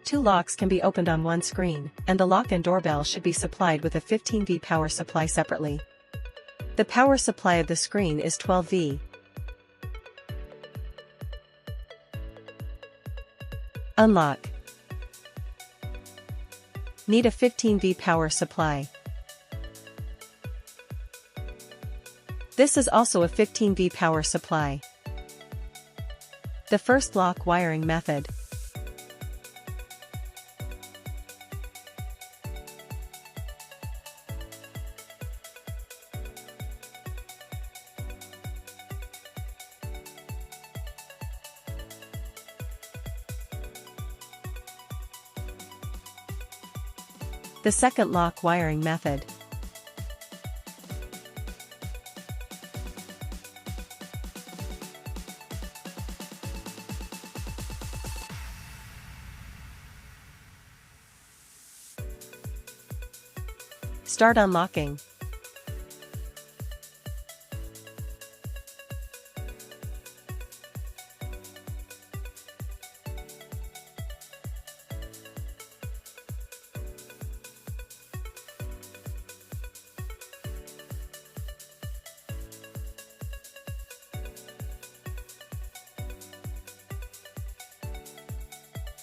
Two locks can be opened on one screen, and the lock and doorbell should be supplied with a 15V power supply separately. The power supply of the screen is 12V. Unlock. Need a 15V power supply. This is also a 15V power supply. The first lock wiring method. The second lock wiring method. Start unlocking.